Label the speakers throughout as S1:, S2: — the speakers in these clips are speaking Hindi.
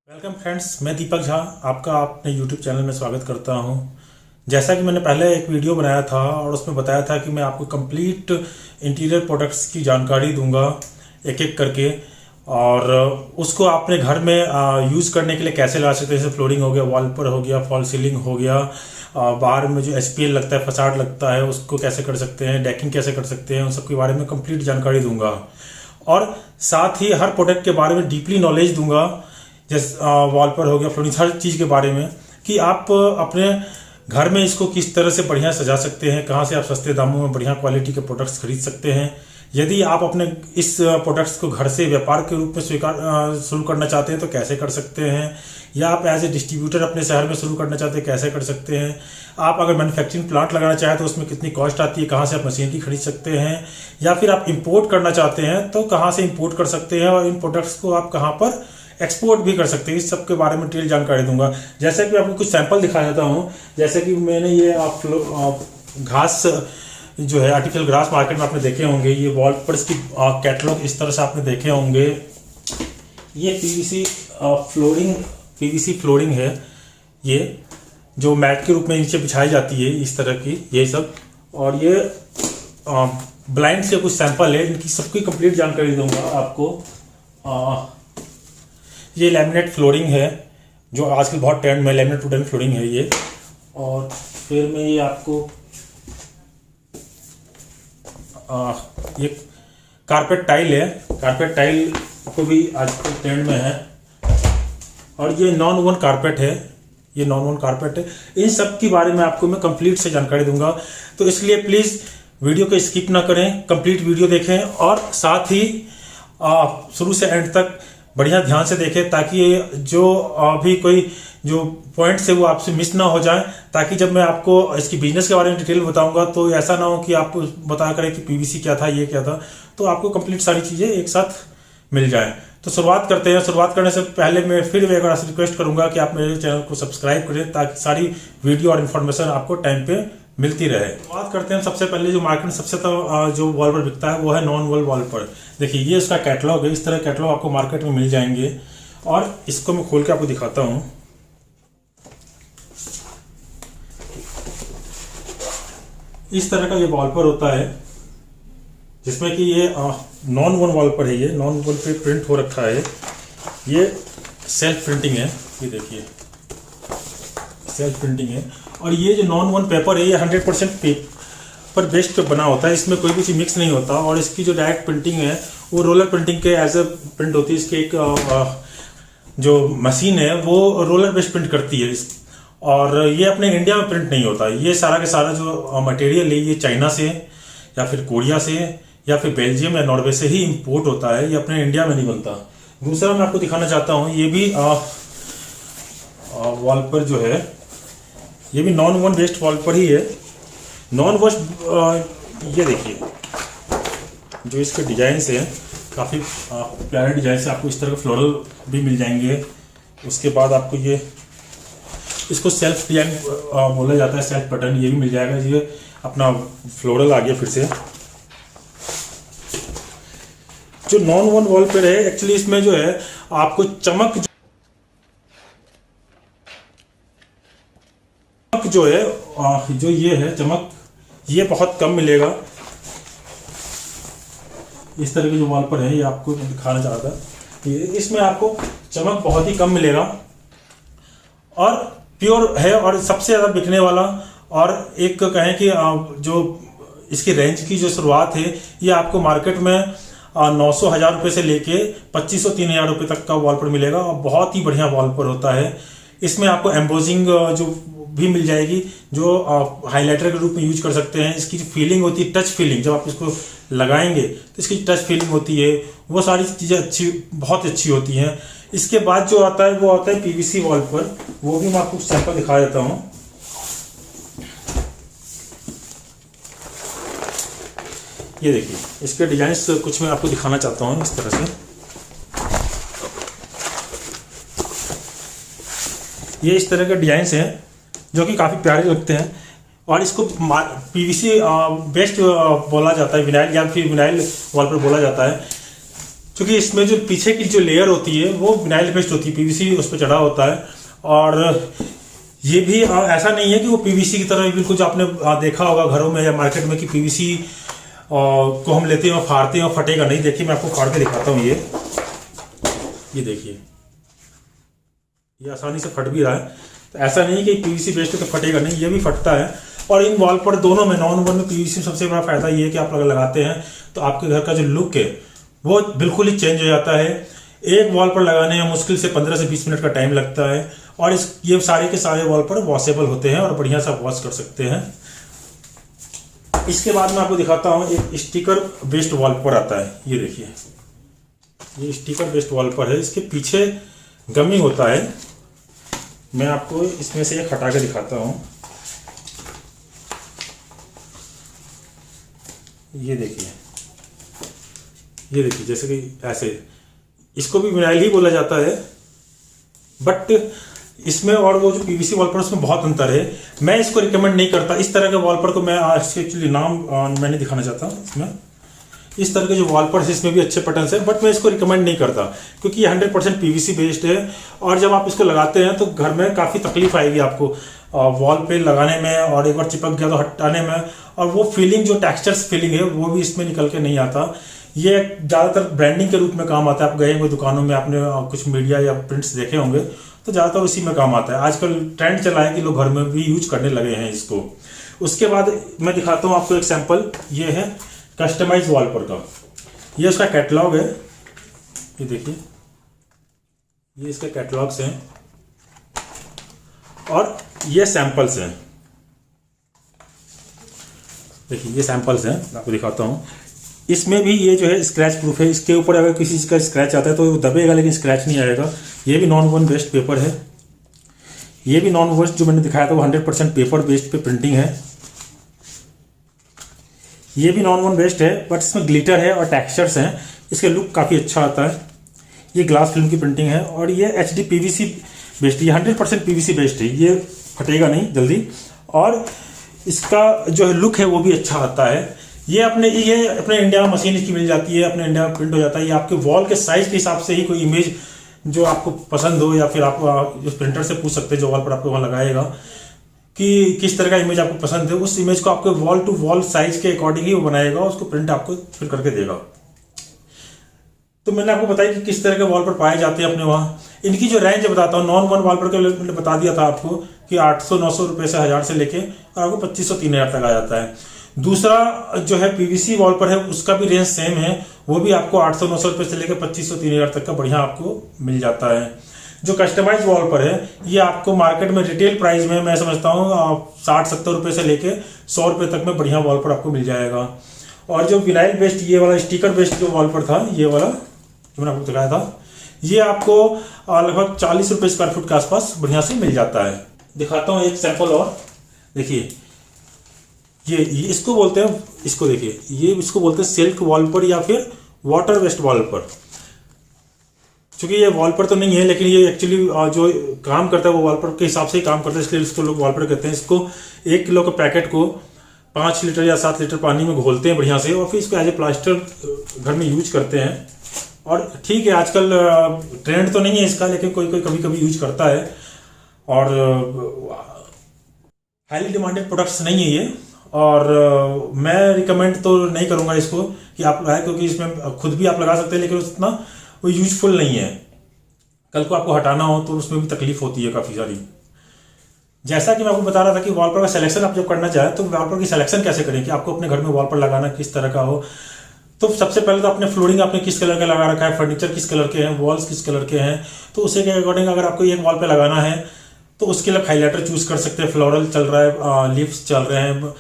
S1: वेलकम फ्रेंड्स, मैं दीपक झा आपका अपने यूट्यूब चैनल में स्वागत करता हूं। जैसा कि मैंने पहले एक वीडियो बनाया था और उसमें बताया था कि मैं आपको कंप्लीट इंटीरियर प्रोडक्ट्स की जानकारी दूंगा एक एक करके, और उसको आपने घर में यूज़ करने के लिए कैसे ला सकते हैं। जैसे फ्लोरिंग हो गया, वॉलपेपर हो गया, फॉल सीलिंग हो गया, बाहर में जो एचपीएल लगता है, फसाड लगता है, उसको कैसे कर सकते हैं, डेकिंग कैसे कर सकते हैं, उन सब के बारे में कंप्लीट जानकारी दूंगा। और साथ ही हर प्रोडक्ट के बारे में डीपली नॉलेज दूंगा, जैसे वॉलपेपर हो गया, फ्लोरिंग, हर चीज़ के बारे में कि आप अपने घर में इसको किस तरह से बढ़िया सजा सकते हैं, कहाँ से आप सस्ते दामों में बढ़िया क्वालिटी के प्रोडक्ट्स खरीद सकते हैं। यदि आप अपने इस प्रोडक्ट्स को घर से व्यापार के रूप में स्वीकार शुरू करना चाहते हैं तो कैसे कर सकते हैं, या आप एज ए डिस्ट्रीब्यूटर अपने शहर में शुरू करना चाहते हैं कैसे कर सकते हैं। आप अगर मैन्युफैक्चरिंग प्लांट लगाना चाहें तो उसमें कितनी कॉस्ट आती है, कहाँ से आप मशीनरी खरीद सकते हैं, या फिर आप इंपोर्ट करना चाहते हैं तो कहाँ से इंपोर्ट कर सकते हैं, और इन प्रोडक्ट्स को आप कहाँ पर एक्सपोर्ट भी कर सकते हैं। इस सब के बारे में डिटेल जानकारी दूंगा। जैसे कि आपको कुछ सैंपल दिखा देता हूँ। जैसे कि मैंने ये घास जो है, आर्टिफिशियल ग्रास मार्केट में आपने देखे होंगे, ये वॉलपेपर्स की कैटलॉग इस तरह से आपने देखे होंगे। ये पीवीसी फ्लोरिंग है, ये जो मैट के रूप में नीचे बिछाई जाती है इस तरह की, ये सब। और ये ब्लाइंड से कुछ सैंपल है, इनकी सबकी कंप्लीट जानकारी दूंगा आपको। ये लैमिनेट फ्लोरिंग है जो आजकल बहुत ट्रेंड में, लैमिनेट वुडन फ्लोरिंग है ये। और फिर मैं ये आपको ये कारपेट टाइल है, कारपेट टाइल को भी आजकल ट्रेंड में है। और ये नॉन वोवन कारपेट है, ये नॉन वोवन कारपेट है। इन सब के बारे में आपको मैं कंप्लीट से जानकारी दूंगा, तो इसलिए प्लीज़ वीडियो को स्किप ना करें, कंप्लीट वीडियो देखें, और साथ ही शुरू से एंड तक बढ़िया ध्यान से देखें, ताकि जो अभी कोई जो पॉइंट्स है वो आपसे मिस ना हो जाए, ताकि जब मैं आपको इसकी बिजनेस के बारे में डिटेल बताऊंगा तो ऐसा ना हो कि आप बता करें कि पीवीसी क्या था, ये क्या था, तो आपको कंप्लीट सारी चीज़ें एक साथ मिल जाए। तो शुरुआत करते हैं। शुरुआत करने से पहले मैं फिर एक बार रिक्वेस्ट करूंगा कि आप मेरे चैनल को सब्सक्राइब करें, ताकि सारी वीडियो और इन्फॉर्मेशन आपको टाइम पे मिलती रहे। बात करते हैं सबसे पहले जो मार्केट में सबसे जो वॉलपेपर बिकता है वो है नॉन वॉल वॉलपेपर। देखिए ये इसका कैटलॉग है, इस तरह कैटलॉग आपको मार्केट में मिल जाएंगे, और इसको मैं खोल के आपको दिखाता हूँ। इस तरह का ये वॉलपेपर होता है, जिसमें कि ये नॉन वॉल वॉलपेपर है, ये नॉन वॉल पे प्रिंट हो रखा है। ये सेल्फ प्रिंटिंग है, ये देखिए सेल्फ प्रिंटिंग है। और ये जो नॉन वन पेपर है ये 100% पेपर बेस्ड पे बना होता है, इसमें कोई भी चीज़ मिक्स नहीं होता। और इसकी जो डायरेक्ट प्रिंटिंग है वो रोलर प्रिंटिंग के एज ए प्रिंट होती है। इसकी एक जो मशीन है वो रोलर बेस्ड प्रिंट करती है, और ये अपने इंडिया में प्रिंट नहीं होता। ये सारा के सारा जो मटेरियल है ये चाइना से या फिर कोरिया से या फिर बेल्जियम या नॉर्वे से ही इम्पोर्ट होता है, ये अपने इंडिया में नहीं बनता। दूसरा मैं आपको दिखाना चाहता हूँ, ये भी वॉलपेपर जो है ये भी नॉन वन बेस्ड वॉलपेपर ही है। नॉन वॉश ये देखिए जो इसके डिजाइन है काफ़ी प्यारे डिजाइन से, आपको इस तरह के फ्लोरल भी मिल जाएंगे। उसके बाद आपको ये इसको सेल्फ डिजाइन बोला जाता है, सेल्फ पैटर्न, ये भी मिल जाएगा। ये अपना फ्लोरल आ गया फिर से। जो नॉन वन वॉलपेपर है एक्चुअली इसमें जो है आपको चमक जो है जो ये है चमक, ये बहुत कम मिलेगा। इस तरह के जो वॉलपेपर है ये आपको दिखाना चाहता था, इसमें आपको चमक बहुत ही कम मिलेगा, और प्योर है, और सबसे ज़्यादा बिकने वाला। और एक कहें कि जो इसकी रेंज की जो शुरुआत है ये आपको मार्केट में 900-1000 रुपये से लेके 2500-3000 रुपये तक का वॉलपेपर मिलेगा, और बहुत ही बढ़िया वॉलपेपर होता है। इसमें आपको एम्बोजिंग जो भी मिल जाएगी, जो हाइलाइटर के रूप में यूज कर सकते हैं। इसकी जो फीलिंग होती है, टच फीलिंग, जब आप इसको लगाएंगे तो इसकी टच फीलिंग होती है, वो सारी चीज़ें अच्छी, बहुत अच्छी होती हैं। इसके बाद जो आता है वो आता है पीवीसी वॉलपेपर, वो भी मैं आपको सैंपल दिखा देता हूँ। ये देखिए इसके डिजाइन कुछ मैं आपको दिखाना चाहता हूँ इस तरह से। ये इस तरह के डिजाइन हैं जो कि काफ़ी प्यारे लगते हैं, और इसको पीवीसी बेस्ट बोला जाता है, विनाइल या फिर विनाइल वॉलपेपर बोला जाता है। क्योंकि इसमें जो पीछे की जो लेयर होती है वो विनाइल बेस्ड होती है, पीवीसी उस पर चढ़ा होता है। और ये भी ऐसा नहीं है कि वो पीवीसी की तरह बिल्कुल जो आपने देखा होगा घरों में या मार्केट में कि पीवीसी को हम लेते हैं और फाड़ते हैं और फटेगा नहीं। देखिए मैं आपको फाड़ के दिखाता हूँ। ये देखिए, ये आसानी से फट भी रहा है। तो ऐसा नहीं कि पीवीसी बेस्ड तो फटेगा नहीं, ये भी फटता है। और इन वॉल पर दोनों में, नॉन वॉल में पीवीसी सबसे बड़ा फायदा ये है कि आप अगर लगाते हैं तो आपके घर का जो लुक है वो बिल्कुल ही चेंज हो जाता है। एक वॉल पर लगाने में मुश्किल से 15 से 20 मिनट का टाइम लगता है और ये सारे के सारे वॉल पर वॉशेबल होते हैं और बढ़िया सा वॉश कर सकते हैं। इसके बाद मैं आपको दिखाता हूँ, एक स्टिकर बेस्ड वॉलपेपर आता है। ये देखिए, ये स्टिकर बेस्ड वॉलपेपर है। इसके पीछे गमी होता है। मैं आपको इसमें से एक हटा के दिखाता हूँ। ये देखिए, ये देखिए, जैसे कि ऐसे, इसको भी विनाइल ही बोला जाता है, बट इसमें और वो जो पीवीसी वॉलपेपर उसमें बहुत अंतर है। मैं इसको रिकमेंड नहीं करता। इस तरह के वॉलपेपर को मैं एक्चुअली नाम मैं नहीं दिखाना चाहता इसमें। इस तरह के जो वॉलपेपर है इसमें भी अच्छे पैटर्न्स है, बट मैं इसको रिकमेंड नहीं करता क्योंकि ये 100% पीवीसी बेस्ड है। और जब आप इसको लगाते हैं तो घर में काफ़ी तकलीफ आएगी आपको वॉल पे लगाने में, और एक बार चिपक गया तो हटाने में। और वो फीलिंग, जो टेक्सचर्स फीलिंग है, वो भी इसमें निकल के नहीं आता। ये ज़्यादातर ब्रांडिंग के रूप में काम आता है। आप गए हुए दुकानों में आपने कुछ मीडिया या प्रिंट्स देखे होंगे तो ज़्यादातर उसी में काम आता है। आजकल ट्रेंड चला है कि लोग घर में भी यूज करने लगे हैं इसको। उसके बाद मैं दिखाता हूँ आपको एक सैंपल। ये है कस्टमाइज वॉलपेपर का। ये उसका कैटलॉग है। ये देखिए, ये इसके कैटलॉग्स हैं और ये सैंपल्स हैं। देखिए, ये सैंपल्स हैं, आपको दिखाता हूँ। इसमें भी ये जो है स्क्रैच प्रूफ है। इसके ऊपर अगर किसी चीज़ का स्क्रैच आता है तो वो दबेगा लेकिन स्क्रैच नहीं आएगा। ये भी नॉन वॉन बेस्ड पेपर है। ये भी नॉन वॉन जो मैंने दिखाया था वो 100% पेपर बेस्ड पे प्रिंटिंग है। ये भी नॉन वॉन बेस्ड है बट इसमें ग्लिटर है और टेक्सचर्स हैं। इसका लुक काफ़ी अच्छा आता है। ये ग्लास फिल्म की प्रिंटिंग है और ये HD PVC बेस्ड, ये 100% PVC बेस्ड है। ये फटेगा नहीं जल्दी और इसका जो है लुक है वो भी अच्छा आता है। ये अपने इंडिया में मशीन इसकी मिल जाती है, अपने इंडिया में प्रिंट हो जाता है। ये आपके वॉल के साइज के हिसाब से ही कोई इमेज जो आपको पसंद हो, या फिर आप उस प्रिंटर से पूछ सकते हैं जो वॉल पर आपको वहाँ लगाएगा कि किस तरह का इमेज आपको पसंद है। उस इमेज को आपके वॉल टू वॉल साइज के अकॉर्डिंग ही वो बनाएगा, उसको प्रिंट आपको फिर करके देगा। तो मैंने आपको बताया कि किस तरह के वॉल पर पाए जाते हैं अपने वहाँ। इनकी जो रेंज बताता हूँ, नॉन वन वॉलपेपर के मैंने बता दिया था आपको कि 800-900 रुपये से 1000 से लेके और आपको 2500-3000 तक आ जाता है। दूसरा जो है पीवीसी वॉलपेपर है उसका भी रेंज सेम है, वो भी आपको 800-900 रुपये से लेकर 2500-3000 तक का बढ़िया आपको मिल जाता है। जो कस्टमाइज वॉलपेपर है ये आपको मार्केट में रिटेल प्राइस में मैं समझता हूँ 60-70 रुपये से लेके 100 रुपये तक में बढ़िया वॉलपेपर आपको मिल जाएगा। और जो विनाइल बेस्ड, ये वाला स्टिकर बेस्ड जो वॉलपेपर था, ये वाला जो मैंने आपको दिखाया था, ये आपको लगभग 40 रुपये स्क्वायर फुट के आसपास बढ़िया से मिल जाता है। दिखाता हूँ एक सैंपल और। देखिए, ये इसको बोलते हैं, इसको देखिए, ये इसको बोलते हैं सिल्क वॉलपेपर या फिर वाटर बेस्ड वॉलपेपर। क्योंकि ये वॉलपेपर तो नहीं है लेकिन ये एक्चुअली जो काम करता है वो वॉलपेपर के हिसाब से ही काम करता है, इसलिए इसको लोग वॉलपेपर कहते हैं। इसको 1 किलो के पैकेट को 5 लीटर या 7 लीटर पानी में घोलते हैं बढ़िया से और फिर इसको एज ए प्लास्टर घर में यूज करते हैं। और ठीक है, आजकल ट्रेंड तो नहीं है इसका, लेकिन कोई कोई कभी कभी यूज करता है। और हाईली डिमांडेड प्रोडक्ट्स नहीं है ये, और मैं रिकमेंड तो नहीं करूंगा इसको कि आप लगाएं, क्योंकि इसमें खुद भी आप लगा सकते हैं लेकिन उतना वो यूजफुल नहीं है। कल को आपको हटाना हो तो उसमें भी तकलीफ होती है काफ़ी सारी। जैसा कि मैं आपको बता रहा था कि वॉलपेपर का सिलेक्शन आप जब करना चाहें तो वॉलपेपर की सिलेक्शन कैसे करें कि आपको अपने घर में वॉलपेपर लगाना किस तरह का हो। तो सबसे पहले तो अपने फ्लोरिंग आपने किस कलर का लगा रखा है, फर्नीचर किस कलर के हैं, वॉल्स किस कलर के हैं, तो उसी के अकॉर्डिंग अगर आपको एक वॉल पे लगाना है तो उसके लिए हाईलाइटर चूज कर सकते हैं। फ्लोरल चल रहा है, लीव्स चल रहे हैं,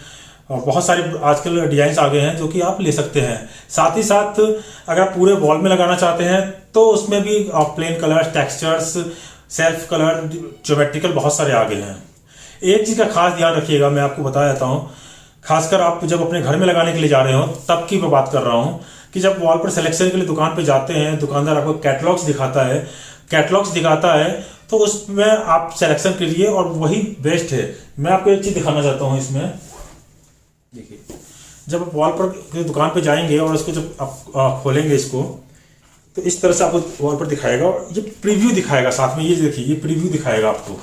S1: बहुत सारे आजकल डिजाइन आ गए हैं जो कि आप ले सकते हैं। साथ ही साथ अगर आप पूरे वॉल में लगाना चाहते हैं तो उसमें भी plain colour, textures, self colour, geometrical बहुत सारे आ गए हैं। एक चीज का खास ध्यान रखिएगा, मैं आपको बता देता हूँ, खासकर आप जब अपने घर में लगाने के लिए जा रहे हो तब की मैं बात कर रहा हूँ कि जब वॉल पर सिलेक्शन के लिए दुकान पे जाते हैं, दुकानदार आपको कैटलॉग्स दिखाता है तो उसमें आप सिलेक्शन करिए और वही बेस्ट है। मैं आपको एक चीज दिखाना चाहता हूँ इसमें। देखिए, जब आप वॉल पर दुकान पे जाएंगे और उसको जब आप खोलेंगे इसको, तो इस तरह से आपको वॉल पर दिखाएगा और ये प्रीव्यू दिखाएगा साथ में। ये देखिए, ये प्रीव्यू दिखाएगा आपको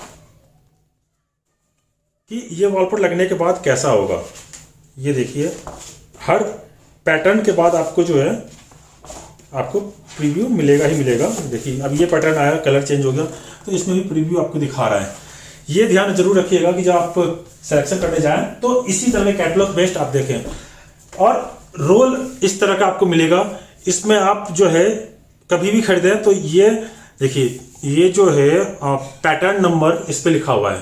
S1: कि ये वॉल पर लगने के बाद कैसा होगा। ये देखिए, हर पैटर्न के बाद आपको जो है आपको प्रीव्यू मिलेगा ही मिलेगा। देखिए अब ये पैटर्न आया, कलर चेंज हो गया, तो इसमें भी प्रीव्यू आपको दिखा रहा है। ये ध्यान जरूर रखिएगा कि जब आप सिलेक्शन करने जाएं तो इसी तरह के कैटलॉग बेस्ड आप देखें। और रोल इस तरह का आपको मिलेगा, इसमें आप जो है कभी भी खरीदें तो ये देखिए, ये जो है पैटर्न नंबर इस पे लिखा हुआ है।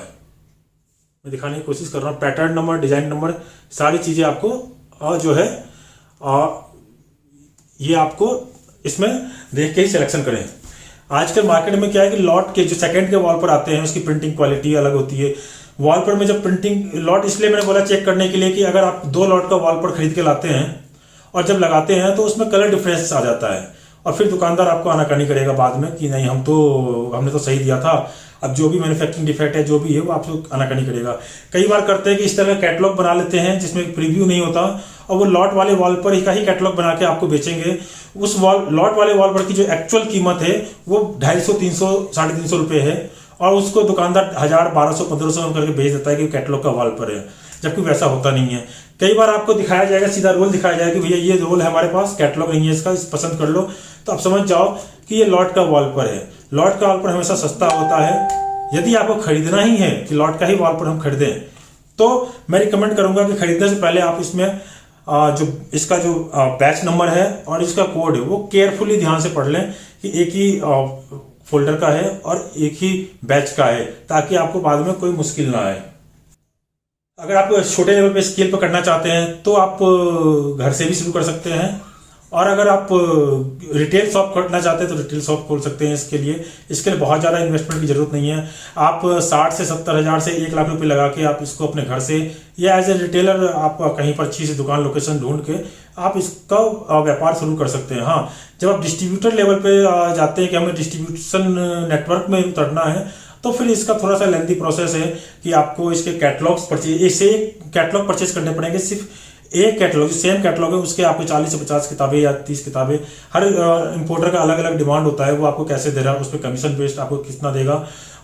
S1: मैं दिखाने की कोशिश कर रहा हूँ, पैटर्न नंबर, डिजाइन नंबर, सारी चीजें आपको जो है ये आपको इसमें देख के ही सिलेक्शन करें। आजकल मार्केट में क्या है कि लॉट के जो सेकंड के वॉल पर आते हैं उसकी प्रिंटिंग क्वालिटी अलग होती है। वॉल पर में जब प्रिंटिंग लॉट, इसलिए मैंने बोला चेक करने के लिए कि अगर आप 2 लॉट का वॉल पर खरीद के लाते हैं और जब लगाते हैं तो उसमें कलर डिफरेंस आ जाता है और फिर दुकानदार आपको आनाकानी करेगा बाद में कि नहीं हमने तो सही दिया था। अब जो भी मैन्युफैक्चरिंग डिफेक्ट है जो भी है वो आपको आनाकानी करेगा। कई बार करते हैं कि इस तरह का कैटलॉग बना लेते हैं जिसमें प्रीव्यू नहीं होता और वो लॉट वाले वॉल पर ही का ही कैटलॉग बना के आपको बेचेंगे। उस लॉट वाले वॉल पर की जो एक्चुअल कीमत है वो 250, 300, 350 रुपये है और उसको दुकानदार 1000, 1200, 1500 में करके बेच देता है कि कैटलॉग का वॉल पर है, जबकि वैसा होता नहीं है। कई बार आपको दिखाया जाएगा, सीधा रोल दिखाया जाएगा कि भैया ये रोल है हमारे पास, कैटलॉग नहीं है इसका, पसंद कर लो, तो आप समझ जाओ कि ये लॉट का वॉल पर है। लॉट का वॉल पर हमेशा सस्ता होता है। यदि आपको खरीदना ही है कि लॉट का ही वॉल पर हम खरीदें तो मैं रिकमेंड करूंगा कि खरीदने से पहले आप इसमें जो इसका जो बैच नंबर है और इसका कोड है वो केयरफुली ध्यान से पढ़ लें कि एक ही फोल्डर का है और एक ही बैच का है, ताकि आपको बाद में कोई मुश्किल ना आए। अगर आप छोटे लेवल पे स्केल पर करना चाहते हैं तो आप घर से भी शुरू कर सकते हैं और अगर आप रिटेल शॉप करना चाहते हैं तो रिटेल शॉप खोल सकते हैं। इसके लिए बहुत ज़्यादा इन्वेस्टमेंट की जरूरत नहीं है। आप 60 से 70 हज़ार से 1 लाख रुपए लगा के आप इसको अपने घर से या एज ए रिटेलर आप कहीं पर अच्छी सी दुकान लोकेशन ढूंढ के आप इसका व्यापार शुरू कर सकते हैं। हाँ, जब आप डिस्ट्रीब्यूटर लेवल पे जाते हैं कि हमें डिस्ट्रीब्यूशन नेटवर्क में उतरना है तो फिर इसका थोड़ा सा लेंथी प्रोसेस है कि आपको इसके कैटलॉग्स परचेज, इससे कैटलॉग परचेज करने पड़ेंगे। सिर्फ एक कैटलॉग, सेम कैटलॉग है, उसके आपको 40 से 50 किताबें या 30 किताबें, हर इंपोर्टर का अलग अलग डिमांड होता है, वो आपको कैसे दे रहा है, उस पर कमीशन बेस्ड आपको कितना देगा,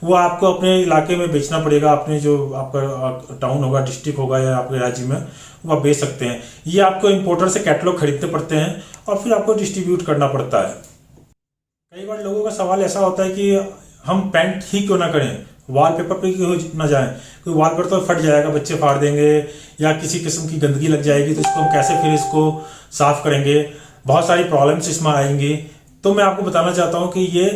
S1: वो आपको अपने इलाके में बेचना पड़ेगा। अपने जो आपका टाउन होगा, डिस्ट्रिक्ट होगा या आपके राज्य में, वो आप बेच सकते हैं। ये आपको इंपोर्टर से कैटलॉग खरीदने पड़ते हैं और फिर आपको डिस्ट्रीब्यूट करना पड़ता है। कई बार लोगों का सवाल ऐसा होता है कि हम पेंट ही क्यों ना करें, वॉलपेपर पे क्यों ना जाएं, कोई वॉलपेपर तो फट जाएगा, बच्चे फाड़ देंगे या किसी किस्म की गंदगी लग जाएगी तो इसको हम कैसे फिर इसको साफ करेंगे, बहुत सारी प्रॉब्लम्स इसमें आएंगी। तो मैं आपको बताना चाहता हूं कि ये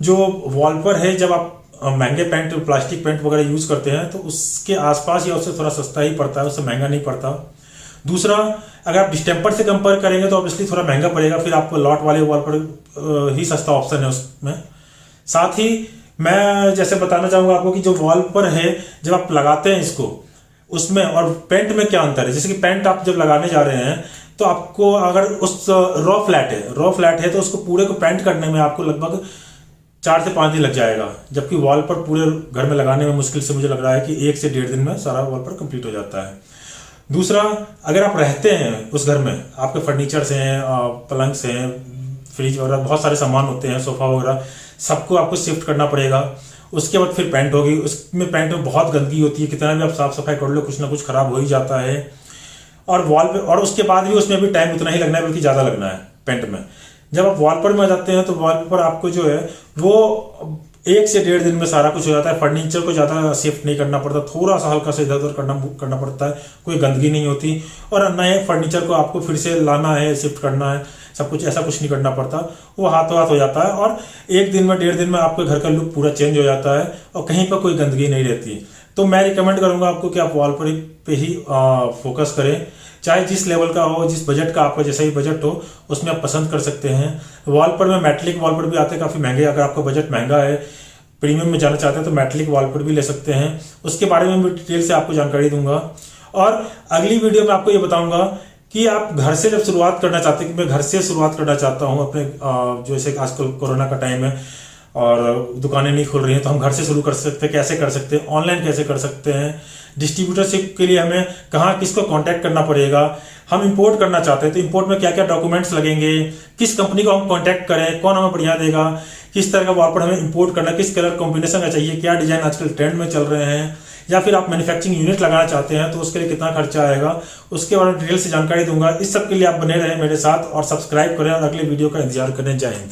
S1: जो वॉलपेपर है, जब आप महंगे पेंट, प्लास्टिक पेंट वगैरह यूज करते हैं तो उसके आसपास या उससे थोड़ा सस्ता ही पड़ता है, उससे महंगा नहीं पड़ता। दूसरा, अगर आप डिस्टेम्पर से कंपेयर करेंगे तो ऑब्वियसली थोड़ा महंगा पड़ेगा, फिर आपको लॉट वाले वॉलपेपर ही सस्ता ऑप्शन है उसमें। साथ ही मैं जैसे बताना चाहूंगा आपको कि जो वॉलपेपर है जब आप लगाते हैं इसको, उसमें और पेंट में क्या अंतर है। जैसे कि पेंट आप जब लगाने जा रहे हैं तो आपको अगर उस रॉ फ्लैट है तो उसको पूरे को पेंट करने में आपको लगभग 4 से 5 दिन लग जाएगा, जबकि वॉलपेपर पूरे घर में लगाने में मुश्किल से मुझे लग रहा है कि 1 से 1.5 दिन में सारा वॉलपेपर कंप्लीट हो जाता है। दूसरा, अगर आप रहते हैं उस घर में, आपके फर्नीचर्स हैं, पलंग हैं, फ्रिज वगैरह, बहुत सारे सामान होते हैं, सोफा वगैरह, सबको आपको शिफ्ट करना पड़ेगा। उसके बाद फिर पेंट होगी, उसमें पेंट में बहुत गंदगी होती है, कितना भी आप साफ सफाई कर लो कुछ ना कुछ खराब हो ही जाता है। और वॉल पे, और उसके बाद भी उसमें भी टाइम उतना ही लगना है, बल्कि ज्यादा लगना है पेंट में। जब आप वॉलपेपर में आ जाते हैं तो वॉलपेपर आपको जो है वो 1 से 1.5 दिन में सारा कुछ हो जाता है। फर्नीचर को ज्यादा शिफ्ट नहीं करना पड़ता, थोड़ा सा हल्का से इधर उधर करना पड़ता है, कोई गंदगी नहीं होती। और नए फर्नीचर को आपको फिर से लाना है, शिफ्ट करना है, सब कुछ ऐसा कुछ नहीं करना पड़ता, वो हाथों हाथ हो जाता है। और 1 दिन में 1.5 दिन में आपके घर का लुक पूरा चेंज हो जाता है और कहीं पर कोई गंदगी नहीं रहती। तो मैं रिकमेंड करूंगा आपको कि आप वॉलपेपर पे ही फोकस करें, चाहे जिस लेवल का हो, जिस बजट का, आपका जैसा ही बजट हो उसमें आप पसंद कर सकते हैं। वॉलपेपर में मेटलिक वॉलपेपर भी आते हैं काफी महंगे, अगर आपका बजट महंगा है, प्रीमियम में जाना चाहते हैं तो मेटलिक वॉलपेपर भी ले सकते हैं। उसके बारे में भी डिटेल से आपको जानकारी दूंगा और अगली वीडियो में आपको ये बताऊंगा कि आप घर से जब शुरुआत करना चाहते हैं, कि मैं घर से शुरुआत करना चाहता हूं अपने, जैसे आजकल कोरोना का टाइम है, और दुकानें नहीं खुल रही हैं, तो हम घर से शुरू कर सकते हैं, कैसे कर सकते हैं, ऑनलाइन कैसे कर सकते हैं, डिस्ट्रीब्यूटरशिप के लिए हमें कहाँ किसको कांटेक्ट करना पड़ेगा, हम इंपोर्ट करना चाहते हैं तो इंपोर्ट में क्या क्या डॉक्यूमेंट्स लगेंगे, किस कंपनी को हम कांटेक्ट करें, कौन हमें बढ़िया देगा, किस तरह का वॉलपेपर हमें इंपोर्ट करना, किस कलर कॉम्बिनेशन का चाहिए, क्या डिजाइन आजकल ट्रेंड में चल रहे हैं, या फिर आप मैन्युफैक्चरिंग यूनिट लगाना चाहते हैं तो उसके लिए कितना खर्चा आएगा, उसके बारे में डिटेल से जानकारी दूंगा। इस सब के लिए आप बने रहें मेरे साथ और सब्सक्राइब करें और अगले वीडियो का इंतजार करें। जय हिंद।